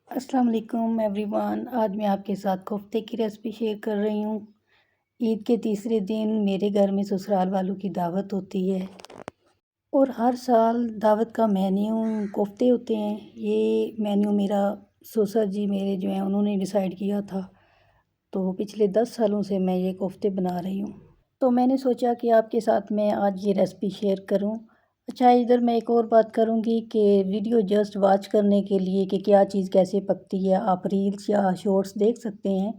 अस्सलाम वालेकुम एवरीवन। आज मैं आपके साथ कोफ्ते की रेसिपी शेयर कर रही हूँ। ईद के तीसरे दिन मेरे घर में ससुराल वालों की दावत होती है और हर साल दावत का मेन्यू कोफ्ते होते हैं। ये मेन्यू मेरा ससुर जी मेरे जो हैं उन्होंने डिसाइड किया था। तो पिछले 10 सालों से मैं ये कोफ्ते बना रही हूँ। तो मैंने सोचा कि आपके साथ मैं आज ये रेसिपी शेयर करूँ। अच्छा, इधर मैं एक और बात करूँगी कि वीडियो जस्ट वॉच करने के लिए कि क्या चीज़ कैसे पकती है, आप रील्स या शॉर्ट्स देख सकते हैं।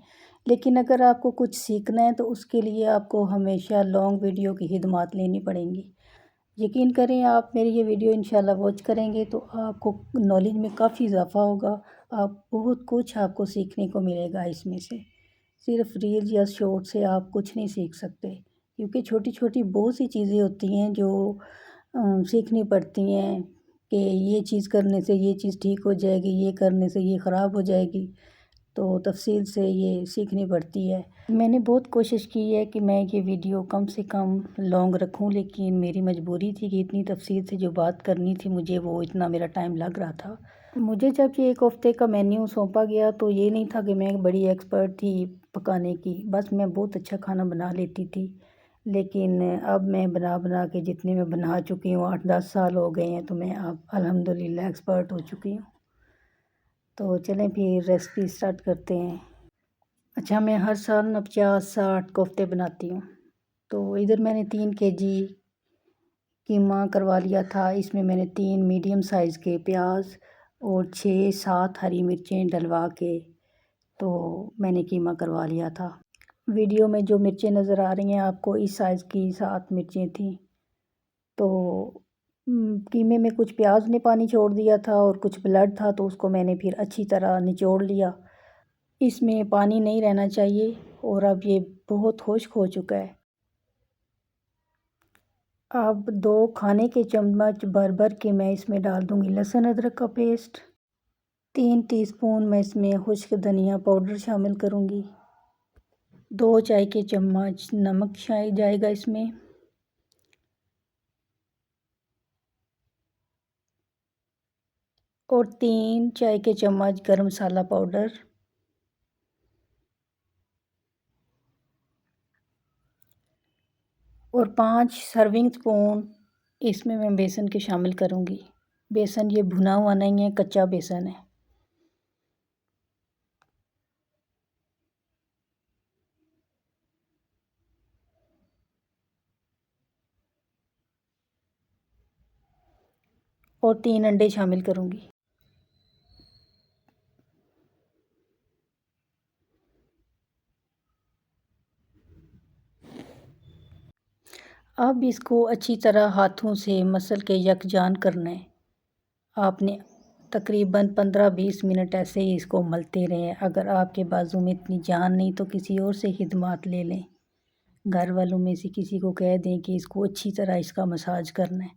लेकिन अगर आपको कुछ सीखना है तो उसके लिए आपको हमेशा लॉन्ग वीडियो की हिदायत लेनी पड़ेंगी। यकीन करें, आप मेरी ये वीडियो इंशाल्लाह वॉच करेंगे तो आपको नॉलेज में काफ़ी इजाफ़ा होगा। आप बहुत कुछ आपको सीखने को मिलेगा इसमें से। सिर्फ रील्स या शॉर्ट से आप कुछ नहीं सीख सकते, क्योंकि छोटी छोटी बहुत सी चीज़ें होती हैं जो सीखनी पड़ती हैं कि ये चीज़ करने से ये चीज़ ठीक हो जाएगी, ये करने से ये ख़राब हो जाएगी। तो तफ़सील से ये सीखनी पड़ती है। मैंने बहुत कोशिश की है कि मैं ये वीडियो कम से कम लॉन्ग रखूं, लेकिन मेरी मजबूरी थी कि इतनी तफ़सील से जो बात करनी थी मुझे, वो इतना मेरा टाइम लग रहा था। मुझे जब ये एक हफ़्ते का मेन्यू सौंपा गया तो ये नहीं था कि मैं बड़ी एक्सपर्ट थी पकाने की। बस मैं बहुत अच्छा खाना बना लेती थी। लेकिन अब मैं बना बना के जितने मैं बना चुकी हूँ, 8-10 साल हो गए हैं, तो मैं अब अल्हम्दुलिल्लाह एक्सपर्ट हो चुकी हूँ। तो चलें फिर रेसिपी स्टार्ट करते हैं। अच्छा, मैं हर साल ना 50-60 कोफ्ते बनाती हूँ। तो इधर मैंने 3 kg कीमा करवा लिया था। इसमें मैंने 3 मीडियम साइज़ के प्याज और 6-7 हरी मिर्चें डलवा के तो मैंने कीमा करवा लिया था। वीडियो में जो मिर्चें नज़र आ रही हैं आपको, इस साइज़ की 7 मिर्चें थीं। तो कीमे में कुछ प्याज ने पानी छोड़ दिया था और कुछ ब्लड था, तो उसको मैंने फिर अच्छी तरह निचोड़ लिया। इसमें पानी नहीं रहना चाहिए और अब ये बहुत खुश्क हो चुका है। अब 2 खाने के चम्मच भर भर के मैं इसमें डाल दूँगी लहसुन अदरक का पेस्ट। 3 टीस्पून मैं इसमें खुश्क धनिया पाउडर शामिल करूँगी। 2 चाय के चम्मच नमक शायद जाएगा इसमें। और 3 चाय के चम्मच गरम मसाला पाउडर। और 5 सर्विंग स्पून इसमें मैं बेसन के शामिल करूँगी। बेसन ये भुना हुआ नहीं है, कच्चा बेसन है। और 3 अंडे शामिल करूँगी। अब इसको अच्छी तरह हाथों से मसल के यकजान करना है। आपने तकरीबन 15-20 मिनट ऐसे ही इसको मलते रहें। अगर आपके बाजू में इतनी जान नहीं तो किसी और से खिदमत ले लें। घर वालों में से किसी को कह दें कि इसको अच्छी तरह इसका मसाज करना है।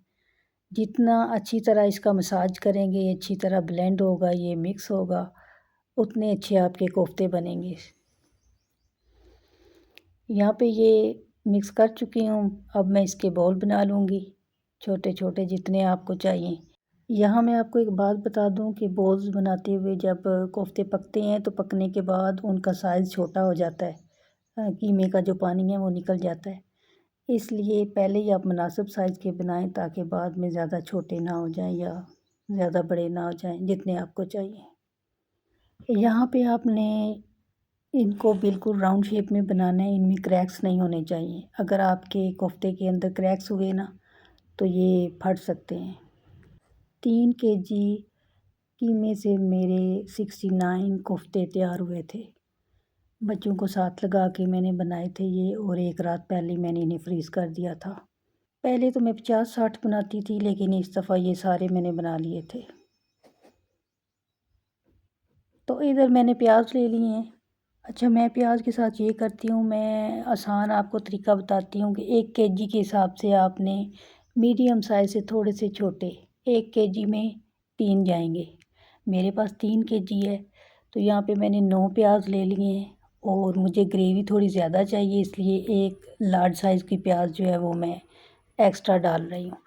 जितना अच्छी तरह इसका मसाज करेंगे, ये अच्छी तरह ब्लेंड होगा, ये मिक्स होगा, उतने अच्छे आपके कोफ्ते बनेंगे। यहाँ पे ये मिक्स कर चुकी हूँ। अब मैं इसके बॉल बना लूँगी, छोटे छोटे जितने आपको चाहिए। यहाँ मैं आपको एक बात बता दूँ कि बॉल्स बनाते हुए जब कोफ्ते पकते हैं तो पकने के बाद उनका साइज़ छोटा हो जाता है। कीमे का जो पानी है वो निकल जाता है। इसलिए पहले ही आप मुनासिब साइज़ के बनाएं, ताकि बाद में ज़्यादा छोटे ना हो जाएं या ज़्यादा बड़े ना हो जाएं, जितने आपको चाहिए। यहाँ पे आपने इनको बिल्कुल राउंड शेप में बनाना है। इनमें क्रैक्स नहीं होने चाहिए। अगर आपके कोफ्ते के अंदर क्रैक्स हुए ना तो ये फट सकते हैं। 3 kg कीमे से मेरे 69 कोफ्ते तैयार हुए थे। बच्चों को साथ लगा के मैंने बनाए थे ये, और एक रात पहले मैंने इन्हें फ्रीज़ कर दिया था। पहले तो मैं 50-60 बनाती थी, लेकिन इस दफ़ा ये सारे मैंने बना लिए थे। तो इधर मैंने प्याज ले लिए हैं। अच्छा, मैं प्याज के साथ ये करती हूँ, मैं आसान आपको तरीका बताती हूँ कि 1 kg के हिसाब से आपने मीडियम साइज़ से थोड़े से छोटे, 1 kg में 3 जाएंगे। मेरे पास 3 kg है, तो यहाँ पे मैंने 9 प्याज ले लिए हैं। और मुझे ग्रेवी थोड़ी ज़्यादा चाहिए, इसलिए एक लार्ज साइज़ की प्याज जो है वो मैं एक्स्ट्रा डाल रही हूँ।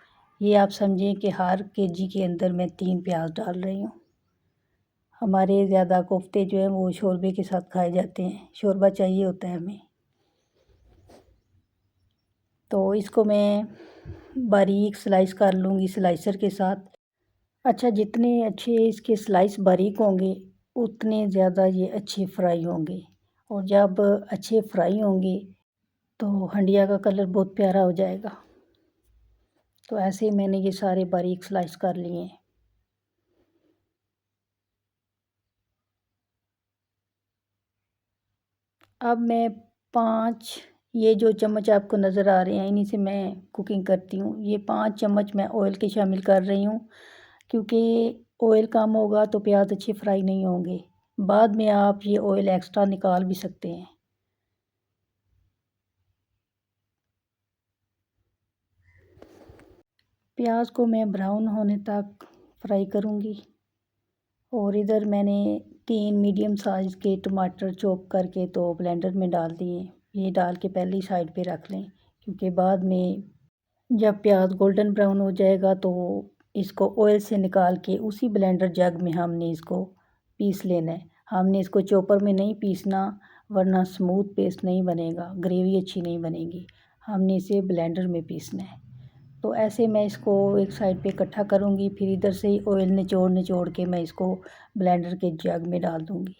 ये आप समझें कि हर kg के अंदर मैं 3 प्याज डाल रही हूँ। हमारे ज़्यादा कोफ्ते जो हैं वो शोरबे के साथ खाए जाते हैं, शोरबा चाहिए होता है हमें। तो इसको मैं बारीक स्लाइस कर लूँगी स्लाइसर के साथ। अच्छा, जितने अच्छे इसके स्लाइस बारीक होंगे उतने ज़्यादा ये अच्छे फ्राई होंगे, और जब अच्छे फ्राई होंगे तो हंडिया का कलर बहुत प्यारा हो जाएगा। तो ऐसे ही मैंने ये सारे बारीक स्लाइस कर लिए हैं। अब मैं 5 ये जो चम्मच आपको नज़र आ रहे हैं इन्हीं से मैं कुकिंग करती हूँ। ये 5 चम्मच मैं ऑयल के शामिल कर रही हूँ, क्योंकि ऑयल कम होगा तो प्याज अच्छे फ्राई नहीं होंगे। बाद में आप ये ऑयल एक्स्ट्रा निकाल भी सकते हैं। प्याज को मैं ब्राउन होने तक फ्राई करूँगी। और इधर मैंने 3 मीडियम साइज़ के टमाटर चॉप करके तो ब्लेंडर में डाल दिए। ये डाल के पहले ही साइड पे रख लें, क्योंकि बाद में जब प्याज गोल्डन ब्राउन हो जाएगा तो इसको ऑयल से निकाल के उसी ब्लेंडर जग में हमने इसको पीस लेना है। हमने इसको चॉपर में नहीं पीसना, वरना स्मूथ पेस्ट नहीं बनेगा, ग्रेवी अच्छी नहीं बनेगी। हमने इसे ब्लेंडर में पीसना है। तो ऐसे मैं इसको एक साइड पे इकट्ठा करूँगी, फिर इधर से ही ऑयल निचोड़ निचोड़ के मैं इसको ब्लेंडर के जग में डाल दूँगी।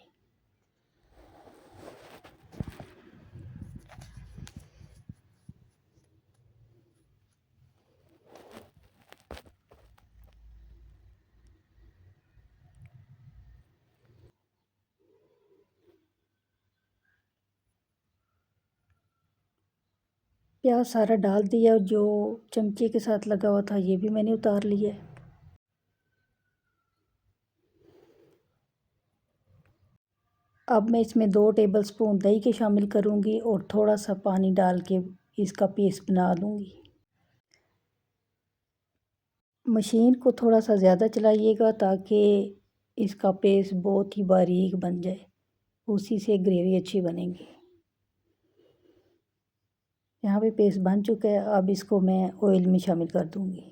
प्याज सारा डाल दिया, और जो चमचे के साथ लगा हुआ था ये भी मैंने उतार लिया है। अब मैं इसमें 2 टेबलस्पून दही के शामिल करूँगी और थोड़ा सा पानी डाल के इसका पेस्ट बना लूँगी। मशीन को थोड़ा सा ज़्यादा चलाइएगा ताकि इसका पेस्ट बहुत ही बारीक बन जाए, उसी से ग्रेवी अच्छी बनेगी। यहाँ पे पेस्ट बन चुका है, अब इसको मैं ऑयल में शामिल कर दूँगी।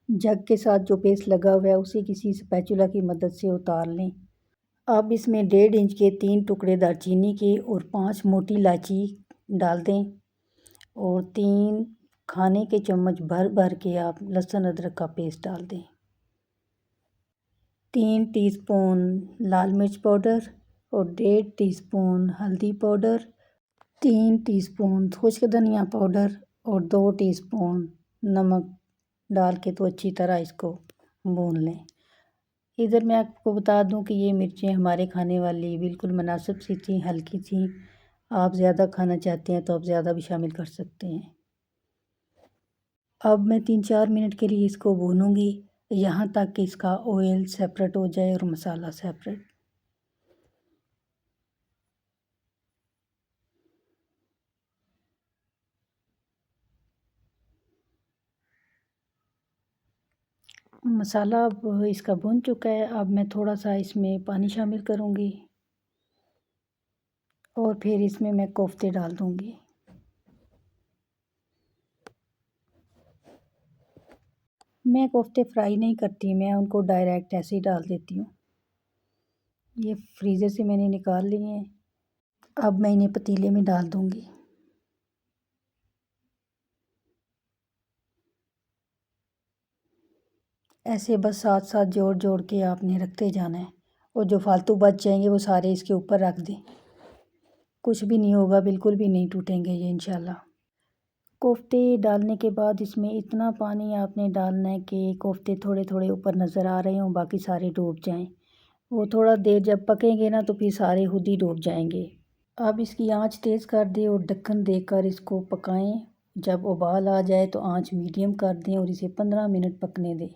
जग के साथ जो पेस्ट लगा हुआ है उसे किसी स्पैचुला की मदद से उतार लें। अब इसमें 1.5 इंच के 3 टुकड़े दालचीनी के और 5 मोटी इलायची डाल दें, और 3 खाने के चम्मच भर भर के आप लहसुन अदरक का पेस्ट डाल दें। 3 टीस्पून लाल मिर्च पाउडर और 1.5 टीस्पून हल्दी पाउडर, 3 टीस्पून खुश्क धनिया पाउडर और 2 टीस्पून नमक डाल के तो अच्छी तरह इसको भून लें। इधर मैं आपको बता दूं कि ये मिर्चें हमारे खाने वाली बिल्कुल मुनासिब सी थी, हल्की थी। आप ज़्यादा खाना चाहते हैं तो आप ज़्यादा भी शामिल कर सकते हैं। अब मैं 3-4 मिनट के लिए इसको भूनूंगी, यहाँ तक कि इसका ऑयल सेपरेट हो जाए और मसाला सेपरेट। मसाला अब इसका भुन चुका है। अब मैं थोड़ा सा इसमें पानी शामिल करूँगी और फिर इसमें मैं कोफ्ते डाल दूँगी। मैं कोफ्ते फ्राई नहीं करती, मैं उनको डायरेक्ट ऐसे ही डाल देती हूँ। ये फ्रीज़र से मैंने निकाल लिए हैं। अब मैं इन्हें पतीले में डाल दूँगी। ऐसे बस साथ साथ जोड़ जोड़ के आपने रखते जाना है, और जो फालतू बच जाएंगे वो सारे इसके ऊपर रख दें। कुछ भी नहीं होगा, बिल्कुल भी नहीं टूटेंगे ये इंशाल्लाह। कोफ्ते डालने के बाद इसमें इतना पानी आपने डालना है कि कोफ्ते थोड़े थोड़े ऊपर नज़र आ रहे हों, बाकी सारे डूब जाएं। वो थोड़ा देर जब पकेंगे ना तो फिर सारे खुद ही डूब जाएंगे। अब इसकी आंच तेज़ कर दें और ढक्कन देकर इसको पकाएं। जब उबाल आ जाए तो आंच मीडियम कर दें और इसे 15 मिनट पकने दें।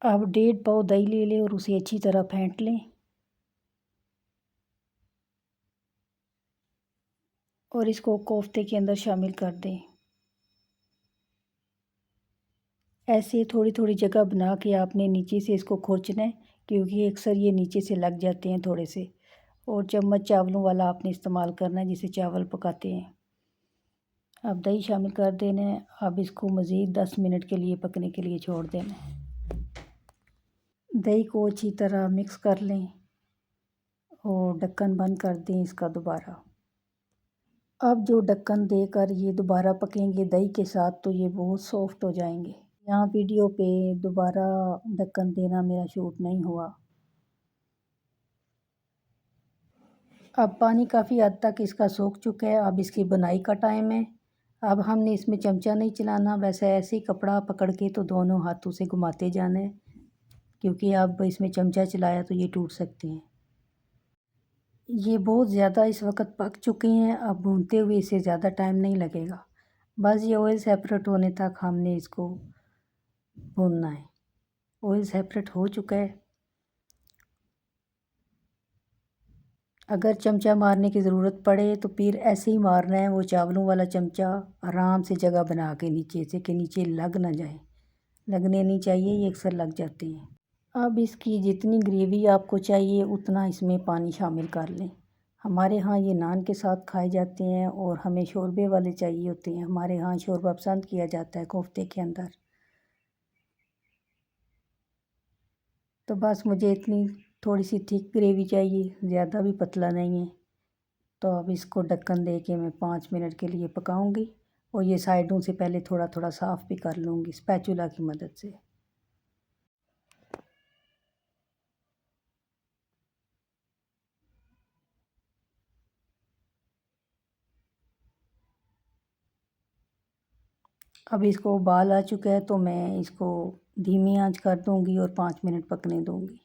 अब 1.5 पाव दही ले लें और उसे अच्छी तरह फेंट लें, और इसको कोफ्ते के अंदर शामिल कर दें। ऐसे थोड़ी थोड़ी जगह बना के आपने नीचे से इसको खुरचना है, क्योंकि अक्सर ये नीचे से लग जाते हैं थोड़े से। और चम्मच चावलों वाला आपने इस्तेमाल करना है जिसे चावल पकाते हैं। अब दही शामिल कर देना है। अब इसको मज़ीद 10 मिनट के लिए पकने के लिए छोड़ देना है। दही को अच्छी तरह मिक्स कर लें और ढक्कन बंद कर दें इसका दोबारा। अब जो ढक्कन देकर ये दोबारा पकेंगे दही के साथ तो ये बहुत सॉफ्ट हो जाएंगे। यहाँ वीडियो पे दोबारा ढक्कन देना मेरा शूट नहीं हुआ। अब पानी काफ़ी हद तक इसका सूख चुका है। अब इसकी बुनाई का टाइम है। अब हमने इसमें चमचा नहीं चलाना, वैसे ऐसे ही कपड़ा पकड़ के तो दोनों हाथों से घुमाते जाना है, क्योंकि अब इसमें चमचा चलाया तो ये टूट सकते हैं। ये बहुत ज़्यादा इस वक्त पक चुके हैं। अब भूनते हुए इसे ज़्यादा टाइम नहीं लगेगा। बस ये ऑयल सेपरेट होने तक हमने इसको भूनना है। ऑयल सेपरेट हो चुका है। अगर चमचा मारने की ज़रूरत पड़े तो फिर ऐसे ही मारना है, वो चावलों वाला चमचा आराम से जगह बना के नीचे से, कि नीचे लग ना जाए। लगने नहीं चाहिए, ये अक्सर लग जाते हैं। अब इसकी जितनी ग्रेवी आपको चाहिए उतना इसमें पानी शामिल कर लें। हमारे यहाँ ये नान के साथ खाए जाते हैं और हमें शोरबे वाले चाहिए होते हैं। हमारे यहाँ शोरबा पसंद किया जाता है कोफ्ते के अंदर। तो बस मुझे इतनी थोड़ी सी थिक ग्रेवी चाहिए, ज़्यादा भी पतला नहीं है। तो अब इसको ढक्कन दे के मैं 5 मिनट के लिए पकाऊंगी और ये साइडों से पहले थोड़ा थोड़ा साफ़ भी कर लूँगी स्पैचुला की मदद से। अब इसको उबाल आ चुका है तो मैं इसको धीमी आंच कर दूंगी और 5 मिनट पकने दूंगी।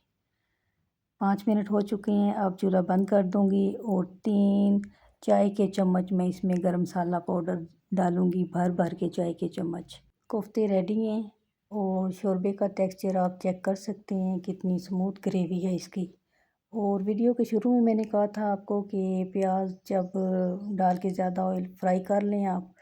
5 मिनट हो चुके हैं। अब चूल्हा बंद कर दूंगी और 3 चाय के चम्मच मैं इसमें गरम मसाला पाउडर डालूंगी, भर भर के चाय के चम्मच। कोफ्ते रेडी हैं और शोरबे का टेक्सचर आप चेक कर सकते हैं कितनी स्मूथ ग्रेवी है इसकी। और वीडियो के शुरू में मैंने कहा था आपको कि प्याज जब डाल के ज़्यादा ऑयल फ्राई कर लें आप,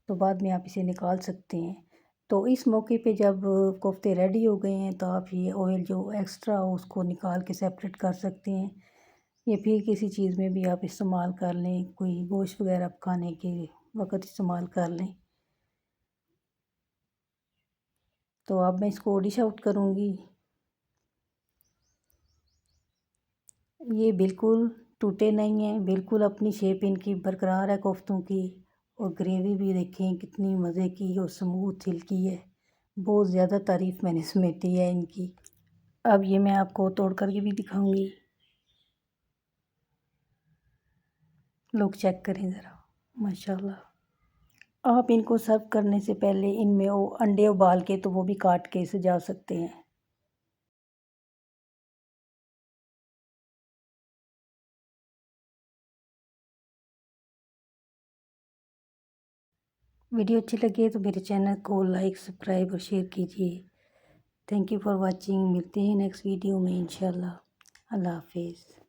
तो बाद में आप इसे निकाल सकते हैं। तो इस मौके पे जब कोफ्ते रेडी हो गए हैं तो आप ये ऑयल जो एक्स्ट्रा हो उसको निकाल के सेपरेट कर सकते हैं। ये फिर किसी चीज़ में भी आप इस्तेमाल कर लें, कोई गोश्त वगैरह पकाने के वक़्त इस्तेमाल कर लें। तो अब मैं इसको डिश आउट करूँगी। ये बिल्कुल टूटे नहीं हैं, बिल्कुल अपनी शेप इनकी बरकरार है कोफ्तों की। और ग्रेवी भी देखें कितनी मज़े की और स्मूथ हल्की है। बहुत ज़्यादा तारीफ़ मैंने समेटी है इनकी। अब ये मैं आपको तोड़ करके भी दिखाऊंगी। लोग चेक करें ज़रा, माशाल्लाह। आप इनको सर्व करने से पहले इनमें वो अंडे उबाल के तो वो भी काट के सजा सकते हैं। वीडियो अच्छी लगे तो मेरे चैनल को लाइक, सब्सक्राइब और शेयर कीजिए। Thank you for watching. मिलते हैं नेक्स्ट वीडियो में इंशाल्लाह। अल्लाह हाफिज़।